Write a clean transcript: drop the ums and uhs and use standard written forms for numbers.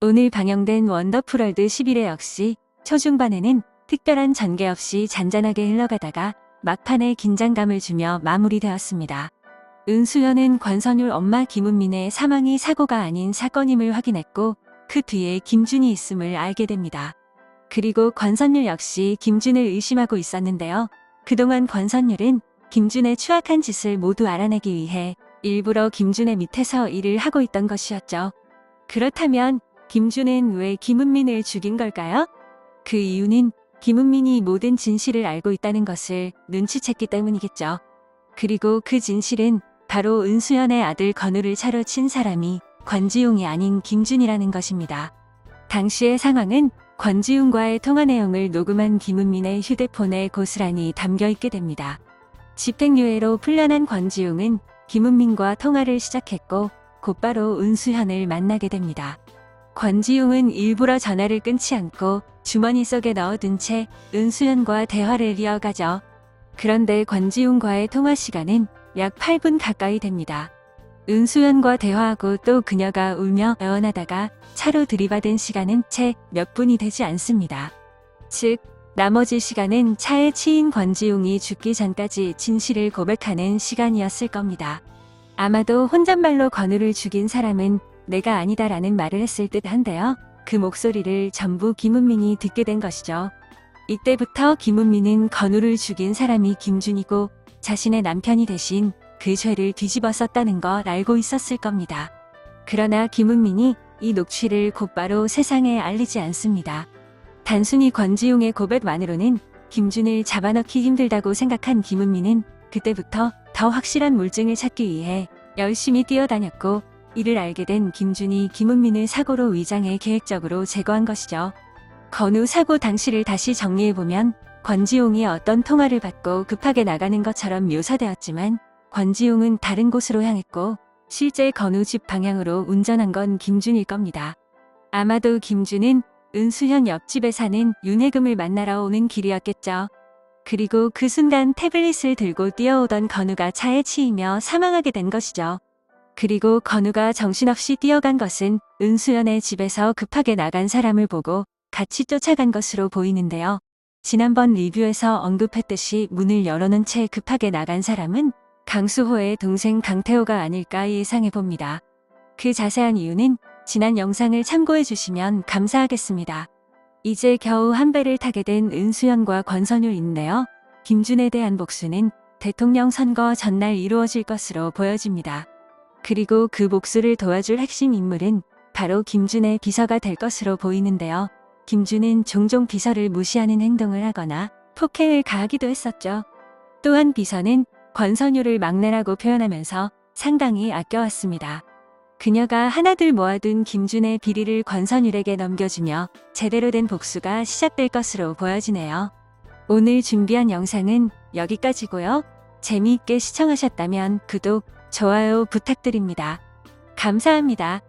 오늘 방영된 원더풀월드 11회 역시 초중반에는 특별한 전개 없이 잔잔하게 흘러가다가 막판에 긴장감을 주며 마무리되었습니다. 은수연은 권선율 엄마 김은민의 사망이 사고가 아닌 사건임을 확인했고 그 뒤에 김준이 있음을 알게 됩니다. 그리고 권선율 역시 김준을 의심하고 있었는데요. 그동안 권선율은 김준의 추악한 짓을 모두 알아내기 위해 일부러 김준의 밑에서 일을 하고 있던 것이었죠. 그렇다면 김준은 왜 김은민을 죽인 걸까요? 그 이유는 김은민이 모든 진실을 알고 있다는 것을 눈치챘기 때문이겠죠. 그리고 그 진실은 바로 은수연의 아들 건우를 차로 친 사람이 권지용이 아닌 김준이라는 것입니다. 당시의 상황은 권지용과의 통화 내용을 녹음한 김은민의 휴대폰에 고스란히 담겨 있게 됩니다. 집행유예로 풀려난 권지용은 김은민과 통화를 시작했고 곧바로 은수연을 만나게 됩니다. 권지용은 일부러 전화를 끊지 않고 주머니 속에 넣어둔 채 은수연과 대화를 이어가죠. 그런데 권지용과의 통화 시간은 약 8분 가까이 됩니다. 은수연과 대화하고 또 그녀가 울며 애원하다가 차로 들이받은 시간은 채 몇 분이 되지 않습니다. 즉, 나머지 시간은 차에 치인 권지용이 죽기 전까지 진실을 고백하는 시간이었을 겁니다. 아마도 혼잣말로 건우를 죽인 사람은 내가 아니다라는 말을 했을 듯한데요. 그 목소리를 전부 김은민이 듣게 된 것이죠. 이때부터 김은민은 건우를 죽인 사람이 김준이고 자신의 남편이 대신 그 죄를 뒤집어 썼다는 걸 알고 있었을 겁니다. 그러나 김은민이 이 녹취를 곧바로 세상에 알리지 않습니다. 단순히 권지용의 고백만으로는 김준을 잡아넣기 힘들다고 생각한 김은민은 그때부터 더 확실한 물증을 찾기 위해 열심히 뛰어다녔고 이를 알게 된 김준이 김은민을 사고로 위장해 계획적으로 제거한 것이죠. 건우 사고 당시를 다시 정리해보면 권지용이 어떤 통화를 받고 급하게 나가는 것처럼 묘사되었지만 권지용은 다른 곳으로 향했고 실제 건우 집 방향으로 운전한 건 김준일 겁니다. 아마도 김준은 은수연 옆집에 사는 윤혜금을 만나러 오는 길이었겠죠. 그리고 그 순간 태블릿을 들고 뛰어오던 건우가 차에 치이며 사망하게 된 것이죠. 그리고 건우가 정신없이 뛰어간 것은 은수연의 집에서 급하게 나간 사람을 보고 같이 쫓아간 것으로 보이는데요. 지난번 리뷰에서 언급했듯이 문을 열어놓은 채 급하게 나간 사람은 강수호의 동생 강태호가 아닐까 예상해봅니다. 그 자세한 이유는 지난 영상을 참고해주시면 감사하겠습니다. 이제 겨우 한 배를 타게 된 은수연과 권선율인데요. 김준에 대한 복수는 대통령 선거 전날 이루어질 것으로 보여집니다. 그리고 그 복수를 도와줄 핵심 인물은 바로 김준의 비서가 될 것으로 보이는데요. 김준은 종종 비서를 무시하는 행동을 하거나 폭행을 가하기도 했었죠. 또한 비서는 권선율을 막내라고 표현하면서 상당히 아껴왔습니다. 그녀가 하나둘 모아둔 김준의 비리를 권선율에게 넘겨주며 제대로 된 복수가 시작될 것으로 보여지네요. 오늘 준비한 영상은 여기까지고요. 재미있게 시청하셨다면 구독, 좋아요 부탁드립니다. 감사합니다.